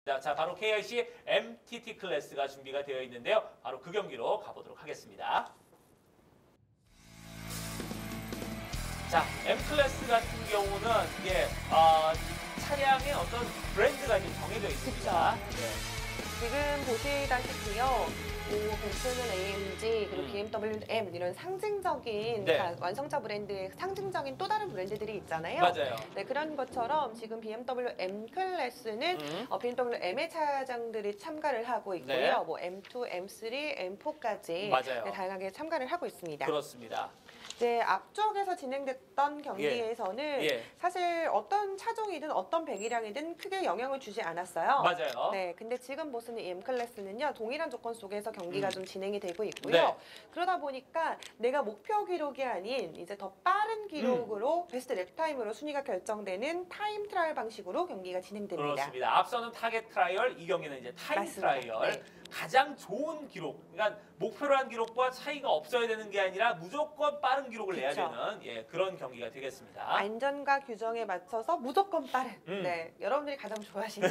자, 바로 KIC MTT 클래스가 준비가 되어 있는데요. 바로 그 경기로 가보도록 하겠습니다. 자, M 클래스 같은 경우는 이게 차량의 어떤 브랜드가 이제 정해져 있습니다. 네. 지금 보시다시피요. 벤츠는 AMG, 그리고 BMW M 이런 상징적인 완성차 브랜드의 상징적인 또 다른 브랜드들이 있잖아요. 맞아요. 네, 그런 것처럼 지금 BMW M 클래스는 BMW M의 차량들이 참가를 하고 있고요. 네. 뭐 M2, M3, M4까지 네, 다양하게 참가를 하고 있습니다. 그렇습니다. 이제 앞쪽에서 진행됐던 경기에서는 사실 어떤 차종이든 어떤 배기량이든 크게 영향을 주지 않았어요. 맞아요. 네, 근데 지금 보시는 이 M 클래스는요, 동일한 조건 속에서 경기가 좀 진행이 되고 있고요. 그러다 보니까 내가 목표 기록이 아닌 이제 더 빠른 기록으로 베스트 랩 타임으로 순위가 결정되는 타임 트라이얼 방식으로 경기가 진행됩니다. 그렇습니다. 앞서는 타겟 트라이얼, 이 경기는 이제 타임 트라이얼. 네. 가장 좋은 기록, 그러니까 목표로 한 기록과 차이가 없어야 되는 게 아니라 무조건 빠른 기록을 내야 되는 그런 경기가 되겠습니다. 안전과 규정에 맞춰서 무조건 빠른. 네, 여러분들이 가장 좋아하시는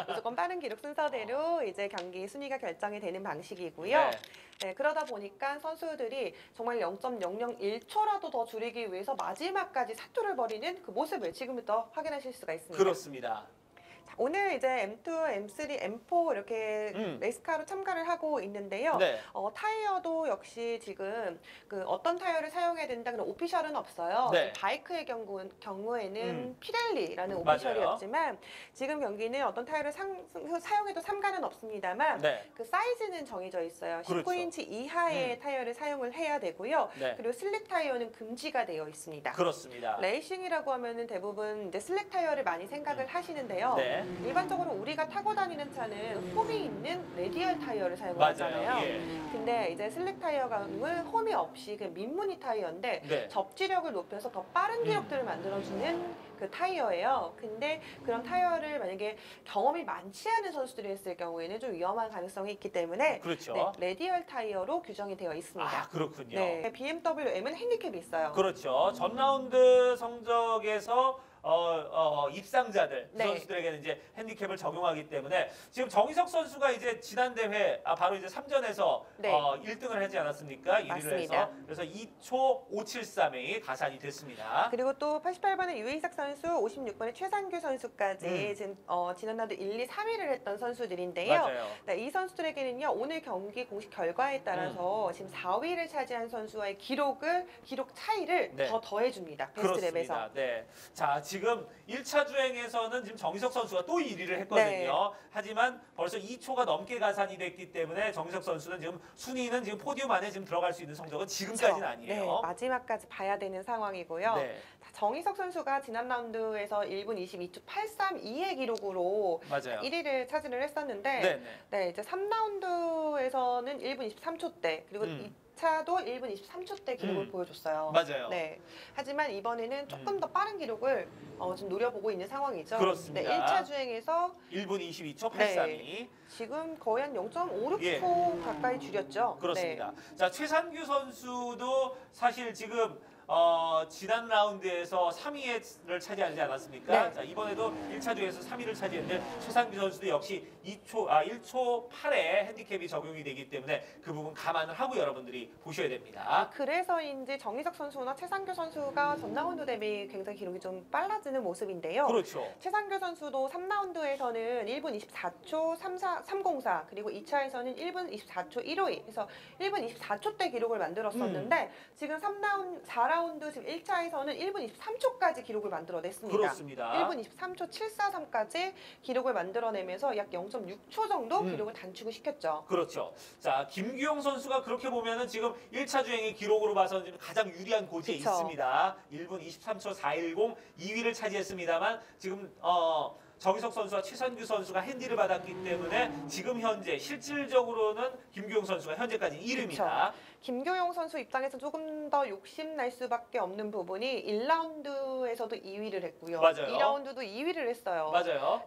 무조건 빠른 기록 순서대로 이제 경기 순위가 결정이 되는 방식이고요. 네, 그러다 보니까 선수들이 정말 0.001초라도 더 줄이기 위해서 마지막까지 사투를 벌이는 그 모습을 지금부터 확인하실 수가 있습니다. 그렇습니다. 오늘 이제 M2, M3, M4 이렇게 레이스카로 참가를 하고 있는데요. 타이어도 역시 지금 그 어떤 타이어를 사용해야 된다 그런 오피셜은 없어요. 바이크의 경우에는 피렐리라는 오피셜이었지만 지금 경기는 어떤 타이어를 사용해도 상관은 없습니다만 그 사이즈는 정해져 있어요. 19인치 이하의 타이어를 사용을 해야 되고요. 그리고 슬릭 타이어는 금지가 되어 있습니다. 그렇습니다. 레이싱이라고 하면은 대부분 이제 슬릭 타이어를 많이 생각을 하시는데요. 일반적으로 우리가 타고 다니는 차는 홈이 있는 레디얼 타이어를 사용하잖아요. 근데 이제 슬릭 타이어 경우는 홈이 없이 그냥 민무늬 타이어인데 접지력을 높여서 더 빠른 기록들을 만들어주는 그 타이어예요. 근데 그런 타이어를 만약에 경험이 많지 않은 선수들이 했을 경우에는 좀 위험한 가능성이 있기 때문에 레디얼 타이어로 규정이 되어 있습니다. 아, 그렇군요. BMW M은 핸디캡이 있어요. 그렇죠. 전 라운드 성적에서 입상자들 선수들에게는 이제 핸디캡을 적용하기 때문에 지금 정희석 선수가 이제 지난 대회 바로 이제 3전에서 1등을 하지 않았습니까? 1위를 해서 그래서 2초 573이 가산이 됐습니다. 그리고 또 88번의 유희석 선수, 56번의 최상규 선수까지 지금 지난 라운드 1, 2, 3위를 했던 선수들인데요. 네, 이 선수들에게는요 오늘 경기 공식 결과에 따라서 지금 4위를 차지한 선수와의 기록 차이를 더 더해줍니다. 베스트 랩에서. 자, 지금 1차 주행에서는 지금 정희석 선수가 또 1위를 했거든요. 하지만 벌써 2초가 넘게 가산이 됐기 때문에 정희석 선수는 지금 순위는 지금 포디움 안에 지금 들어갈 수 있는 성적은 지금까지는 아니에요. 마지막까지 봐야 되는 상황이고요. 정희석 선수가 지난 라운드에서 1분 22초 832의 기록으로 1위를 차지를 했었는데 이제 3라운드에서는 1분 23초대 그리고 2차도 1분 23초대 기록을 보여줬어요. 하지만 이번에는 조금 더 빠른 기록을 좀 노려보고 있는 상황이죠. 그렇습니다. 1차 주행에서 1분 22초 832. 지금 거의 한 0.56초 가까이 줄였죠. 그렇습니다. 자, 최상규 선수도 사실 지금 지난 라운드에서 3위를 차지하지 않았습니까? 자, 이번에도 1차 주에서 3위를 차지했는데 최상규 선수도 역시 1초 8에 핸디캡이 적용이 되기 때문에 그 부분 감안을 하고 여러분들이 보셔야 됩니다. 그래서인지 정희석 선수나 최상규 선수가 전 라운드 대비 굉장히 기록이 좀 빨라지는 모습인데요. 최상규 선수도 3라운드에서는 1분 24초 304 그리고 2차에서는 1분 24초 152 그래서 1분 24초대 기록을 만들었었는데 지금 4라운드 지금 1차에서는 1분 23초까지 기록을 만들어냈습니다. 1분 23초 743까지 기록을 만들어내면서 약 0.6초 정도 기록을 단축을 시켰죠. 자, 김규용 선수가 그렇게 보면은 지금 1차 주행의 기록으로 봐서는 지금 가장 유리한 고지에 있습니다. 1분 23초 410 2위를 차지했습니다만 지금 정희석 선수와 최상규 선수가 핸디를 받았기 때문에 지금 현재 실질적으로는 김규용 선수가 현재까지 1위입니다. 김규용 선수 입장에서 조금 더 욕심날 수밖에 없는 부분이 1라운드에서도 2위를 했고요. 2라운드도 2위를 했어요.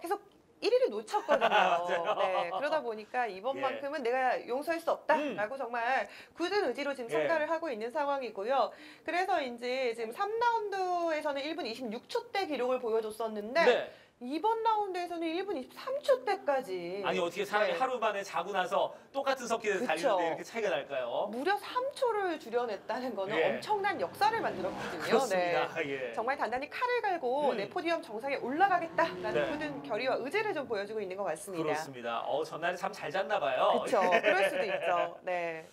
계속 1위를 놓쳤거든요. 그러다 보니까 이번만큼은 내가 용서할 수 없다라고 정말 굳은 의지로 지금 참가를 하고 있는 상황이고요. 그래서인지 지금 3라운드에서는 1분 26초대 기록을 보여줬었는데 이번 라운드에서는 1분 23초 때까지 아니 어떻게 사람이 네. 하루 만에 자고 나서 똑같은 서킷에서 그쵸. 달리는데 이렇게 차이가 날까요? 무려 3초를 줄여냈다는 거는 예. 엄청난 역사를 만들었거든요. 그렇습니다. 네. 예. 정말 단단히 칼을 갈고 내 포디움 정상에 올라가겠다라는 네. 굳은 결의와 의지를 좀 보여주고 있는 것 같습니다. 그렇습니다. 전날에 잠 잘 잤나 봐요. 그렇죠. 그럴 수도 있죠. 네.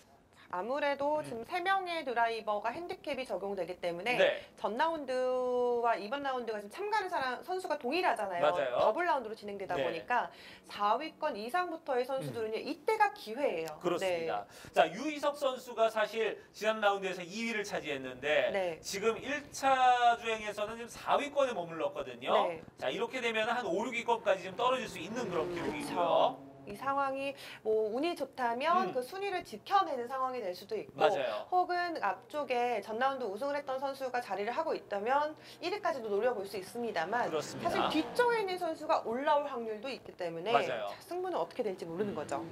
아무래도 지금 3명의 드라이버가 핸디캡이 적용되기 때문에 네. 전 라운드와 이번 라운드가 지금 참가하는 사람수가 동일하잖아요. 맞아요. 더블 라운드로 진행되다 네. 보니까 4위권 이상부터의 선수들은요. 이때가 기회예요. 그렇습니다. 자, 유희석 선수가 사실 지난 라운드에서 2위를 차지했는데 네. 지금 1차 주행에서는 지금 4위권에 머물렀거든요. 네. 자, 이렇게 되면 한 5, 6위권까지 좀 떨어질 수 있는 그런 기록이고요. 그렇죠. 이 상황이 뭐 운이 좋다면 음. 그 순위를 지켜내는 상황이 될 수도 있고 맞아요. 혹은 앞쪽에 전 라운드 우승을 했던 선수가 자리를 하고 있다면 1위까지도 노려볼 수 있습니다만 그렇습니다. 사실 뒤쪽에 있는 선수가 올라올 확률도 있기 때문에 맞아요. 자, 승부는 어떻게 될지 모르는 거죠.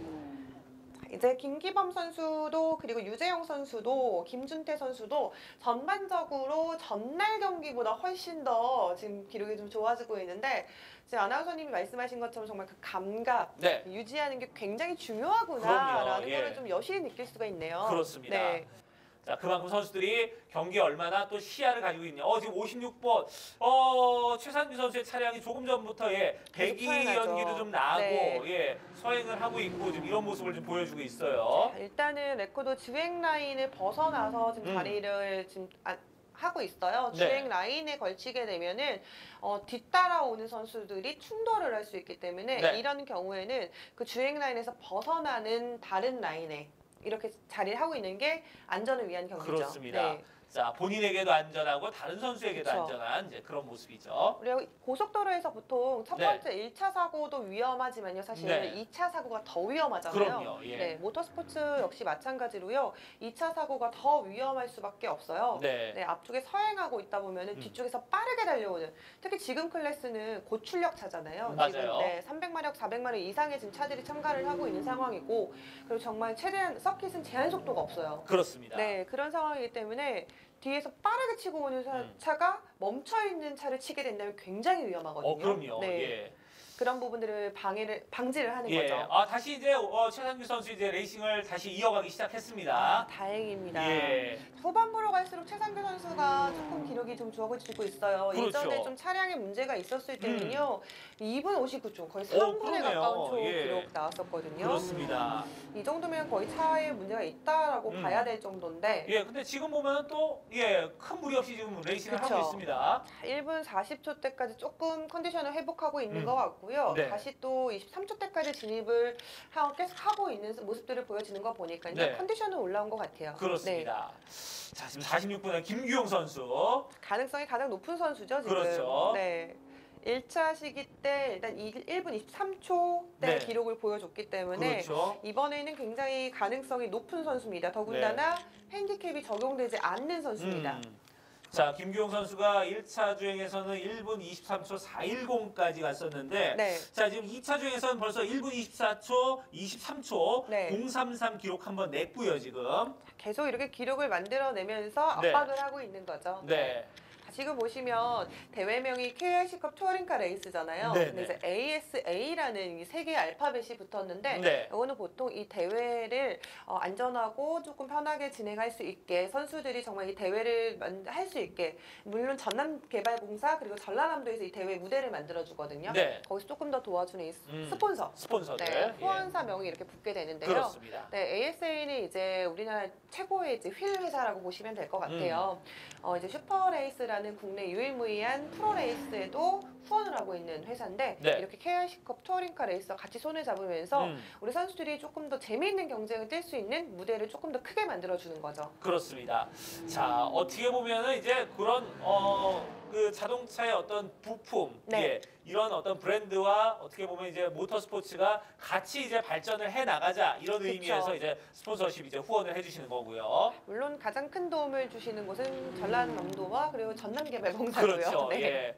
이제 김기범 선수도 그리고 유재영 선수도 김준태 선수도 전반적으로 전날 경기보다 훨씬 더 지금 기록이 좀 좋아지고 있는데 지금 아나운서님이 말씀하신 것처럼 정말 그 감각 네. 유지하는 게 굉장히 중요하구나라는 그럼요. 예. 거를 좀 여실히 느낄 수가 있네요. 그렇습니다. 네. 자, 그만큼 선수들이 경기에 얼마나 또 시야를 가지고 있냐. 지금 56번 최상규 선수의 차량이 조금 전부터 배기 서행하죠. 연기도 좀 나고 네. 서행을 하고 있고 지금 이런 모습을 좀 보여주고 있어요. 자, 일단은 레코드 주행 라인을 벗어나서 지금 자리를 지금 하고 있어요. 네. 주행 라인에 걸치게 되면은 뒤따라오는 선수들이 충돌을 할 수 있기 때문에 네. 이런 경우에는 그 주행 라인에서 벗어나는 다른 라인에 이렇게 자리를 하고 있는 게 안전을 위한 경기죠. 그렇습니다. 네. 자, 본인에게도 안전하고 다른 선수에게도 그쵸. 안전한 이제 그런 모습이죠. 그리고 고속도로에서 보통 첫 네. 번째 1차 사고도 위험하지만요. 사실 네. 2차 사고가 더 위험하잖아요. 그럼요. 예. 네, 모터스포츠 역시 마찬가지로요. 2차 사고가 더 위험할 수밖에 없어요. 네. 네, 앞쪽에 서행하고 있다 보면은 뒤쪽에서 빠르게 달려오는 특히 지금 클래스는 고출력 차잖아요. 맞아요. 지금 300마력, 400마력 이상의 지금 차들이 참가를 하고 있는 상황이고 그리고 정말 최대한 서킷은 제한 속도가 없어요. 그렇습니다. 네, 그런 상황이기 때문에 뒤에서 빠르게 치고 오는 차가 멈춰 있는 차를 치게 된다면 굉장히 위험하거든요. 그럼요. 네, 예. 그런 부분들을 방지를 하는 예. 거죠. 다시 이제 최상규 선수 이제 레이싱을 다시 이어가기 시작했습니다. 다행입니다. 예. 후반부로 갈수록 최상규 선수가 조금 기록이 좀 좋아지고 있어요. 그렇죠. 예전에 좀 차량에 문제가 있었을 때는요. 2분 59초, 거의 3분에 그러네요. 가까운 초 예. 기록 나왔었거든요. 그렇습니다. 이 정도면 거의 차에 문제가 있다라고 봐야 될 정도인데 예, 근데 지금 보면은 또 큰 무리 없이 지금 레이싱을 그쵸. 하고 있습니다. 1분 40초 때까지 조금 컨디션을 회복하고 있는 것 같고요. 네. 다시 또 23초 때까지 진입을 계속 하고 있는 모습들을 보여지는 거 보니까 네. 컨디션은 올라온 것 같아요. 그렇습니다. 자, 지금 46분에 김규용 선수. 가능성이 가장 높은 선수죠, 지금. 그렇죠. 네. 1차 시기 때 일단 1분 23초 때 네. 기록을 보여줬기 때문에 그렇죠. 이번에는 굉장히 가능성이 높은 선수입니다. 더군다나 핸디캡이 적용되지 않는 선수입니다. 자, 김규용 선수가 1차 주행에서는 1분 23초 410까지 갔었는데 네. 자, 지금 2차 주행에서는 벌써 1분 24초 23초 네. 033 기록 한번 냈고요, 지금. 계속 이렇게 기록을 만들어내면서 네. 압박을 하고 있는 거죠. 네. 지금 보시면 대회명이 KRC컵 투어링카 레이스잖아요. 네, 근데 네. 이제 ASA라는 이 세 개의 알파벳이 붙었는데 네. 이거는 보통 이 대회를 안전하고 조금 편하게 진행할 수 있게 선수들이 정말 이 대회를 할 수 있게 물론 전남개발공사 그리고 전라남도에서 이 대회 무대를 만들어 주거든요. 네. 거기서 조금 더 도와주는 이 스폰서들. 스폰서, 네, 후원사 명이 이렇게 붙게 되는데요. 그렇습니다. 네, ASA는 이제 우리나라 최고의 이제 휠 회사라고 보시면 될 것 같아요. 이제 슈퍼레이스라는 국내 유일무이한 프로레이스에도 후원을 하고 있는 회사인데 네. 이렇게 KRC컵 투어링카 레이스와 같이 손을 잡으면서 우리 선수들이 조금 더 재미있는 경쟁을 뛸 수 있는 무대를 조금 더 크게 만들어주는 거죠. 그렇습니다. 자, 어떻게 보면은 이제 그런 그 자동차의 어떤 부품, 네. 이런 어떤 브랜드와 어떻게 보면 이제 모터스포츠가 같이 이제 발전을 해 나가자 이런 그쵸. 의미에서 이제 스폰서십 이제 후원을 해주시는 거고요. 물론 가장 큰 도움을 주시는 곳은 전라남도와 그리고 전남개발공사고요. 그렇죠. 네. 예.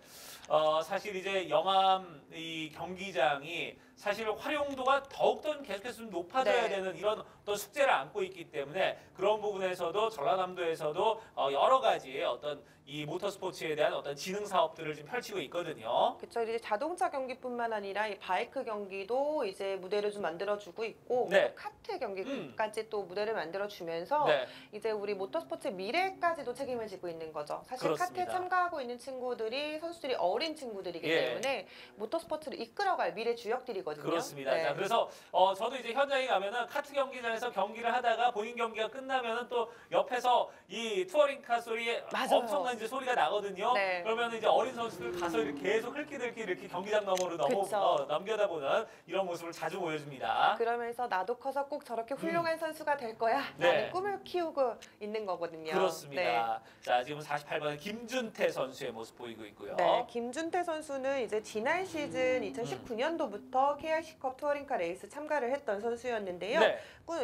사실 이제 영암 이 경기장이 사실 활용도가 더욱더 계속해서 좀 높아져야 네. 되는 이런 어떤 숙제를 안고 있기 때문에 그런 부분에서도 전라남도에서도 여러 가지 어떤 이 모터스포츠에 대한 어떤 지능 사업들을 지금 펼치고 있거든요. 그렇죠. 이제 자동차 경기뿐만 아니라 이 바이크 경기도 이제 무대를 좀 만들어주고 있고 네. 또 카트 경기까지 또 무대를 만들어주면서 네. 이제 우리 모터스포츠 미래까지도 책임을 지고 있는 거죠. 사실 그렇습니다. 카트에 참가하고 있는 친구들이 선수들이 어린 친구들이기 예. 때문에 모터스포츠를 이끌어갈 미래 주역들이거든요. 그렇습니다. 네. 자, 그래서 저도 이제 현장에 가면은 카트 경기장에서 경기를 하다가 본인 경기가 끝나면은 또 옆에서 이 투어링카 소리에 맞아요. 엄청난 이제 소리가 나거든요. 네. 그러면 이제 어린 선수들 가서 이렇게 계속 흘끼들끼 이렇게 경기장 너머로 그쵸. 넘겨다보는 이런 모습을 자주 보여줍니다. 그러면서 나도 커서 꼭 저렇게 훌륭한 선수가 될 거야 네. 라는 꿈을 키우고 있는 거거든요. 그렇습니다. 자, 지금 48번의 김준태 선수의 모습 보이고 있고요. 네, 김준태 선수는 이제 지난 시즌 2019년도부터 KRC컵 투어링카 레이스 참가를 했던 선수였는데요. 네.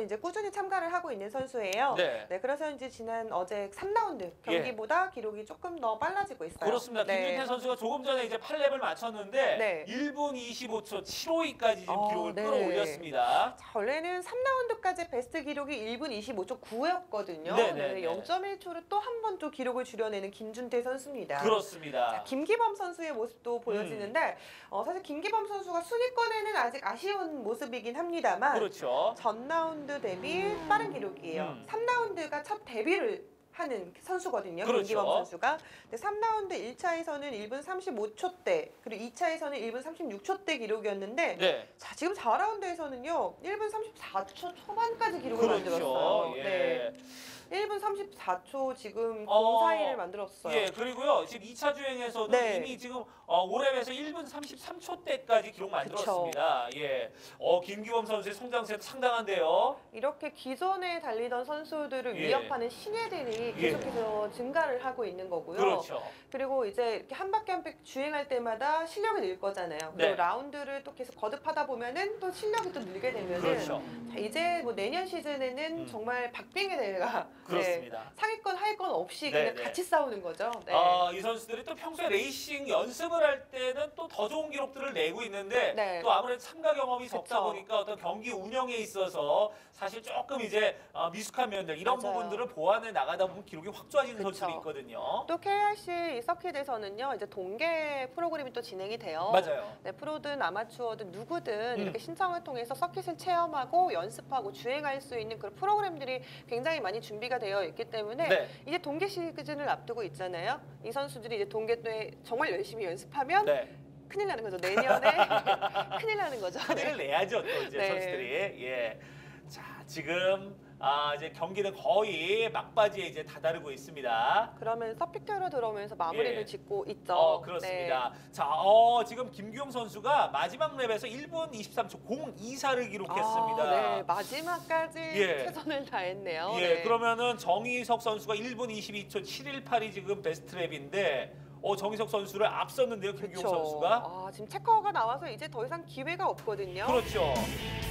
이제 꾸준히 참가를 하고 있는 선수예요. 네. 네, 그래서 이제 지난 어제 3라운드 경기보다 기록이 조금 더 빨라지고 있어요. 그렇습니다. 네. 김준태 선수가 조금 전에 이제 8랩을 마쳤는데 네. 1분 25초 752까지 지금 기록을 네. 끌어올렸습니다. 자, 원래는 3라운드까지 베스트 기록이 1분 25초 9였거든요. 네네네. 0.1초를 또 한 번 또 기록을 줄여내는 김준태 선수입니다. 그렇습니다. 김기범 선수의 모습도 보여지는데 사실 김기범 선수가 순위권에는 아직 아쉬운 모습이긴 합니다만 그렇죠. 전 라운드 대비 빠른 기록이에요. 3라운드가 첫 데뷔를 하는 선수거든요. 그렇죠. 김기범 선수가. 근데 3라운드 1차에서는 1분 35초대 그리고 2차에서는 1분 36초대 기록이었는데 네. 자, 지금 4라운드에서는요. 1분 34초 초반까지 기록을 그렇죠. 만들었어요. 예. 네. 1분 34초 지금 어, 04일을 만들었어요. 예, 그리고요. 지금 2차 주행에서도 네. 이미 지금 5랩에서 1분 33초대까지 기록 만들었습니다. 예. 김기범 선수의 성장세도 상당한데요. 이렇게 기존에 달리던 선수들을 예. 위협하는 신예들이 계속해서 증가를 하고 있는 거고요. 그렇죠. 그리고 이제 이렇게 한 바퀴 한 바퀴 주행할 때마다 실력이 늘 거잖아요. 네. 그리고 라운드를 또 계속 거듭하다 보면은 또 실력이 또 늘게 되면은 그렇죠. 자, 이제 뭐 내년 시즌에는 정말 박빙의 대회가 그렇습니다. 상위권 하위권 없이 네, 그냥 네. 같이 싸우는 거죠. 네. 이 선수들이 또 평소에 레이싱 연습을 할 때는 또 더 좋은 기록들을 내고 있는데 네. 또 아무래도 참가 경험이 적다 그쵸. 보니까 어떤 경기 운영에 있어서 사실 조금 이제 미숙한 면들 이런 맞아요. 부분들을 보완해 나가다 보면 기록이 확 좋아지는 그쵸. 선수들이 있거든요. 또 KRC 이 서킷에서는요, 이제 동계 프로그램이 또 진행이 돼요. 맞아요. 네, 프로든 아마추어든 누구든 음. 이렇게 신청을 통해서 서킷을 체험하고 연습하고 주행할 수 있는 그런 프로그램들이 굉장히 많이 준비가 되어 있기 때문에 네. 이제 동계 시즌을 앞두고 있잖아요. 이 선수들이 이제 동계 때 정말 열심히 연습하면 네. 큰일 나는 거죠. 내년에 큰일 나는 거죠. 카드를 내야죠 또 이제 네. 선수들이. 예. 자, 지금 이제 경기는 거의 막바지에 이제 다다르고 있습니다. 그러면서 픽터로 들어오면서 마무리를 예. 짓고 있죠. 그렇습니다. 자, 지금 김규용 선수가 마지막 랩에서 1분 23초 02사를 기록했습니다. 네, 마지막까지 예. 최선을 다했네요. 예, 네. 그러면은 정희석 선수가 1분 22초 718이 지금 베스트 랩인데 정희석 선수를 앞섰는데요, 김규용 선수가. 지금 체커가 나와서 이제 더 이상 기회가 없거든요. 그렇죠.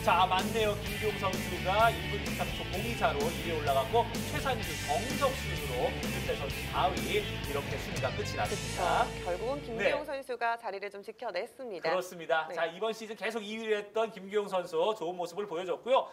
자, 맞네요. 김규용 선수가 1분 23초 02사로 2위에 올라갔고 최산주, 정석 순으로 김태 선수 4위 이렇게 순위가 끝이 났습니다. 그렇죠. 결국은 김기용 네. 선수가 자리를 좀 지켜냈습니다. 그렇습니다. 네. 자, 이번 시즌 계속 2위를 했던 김규용 선수 좋은 모습을 보여줬고요.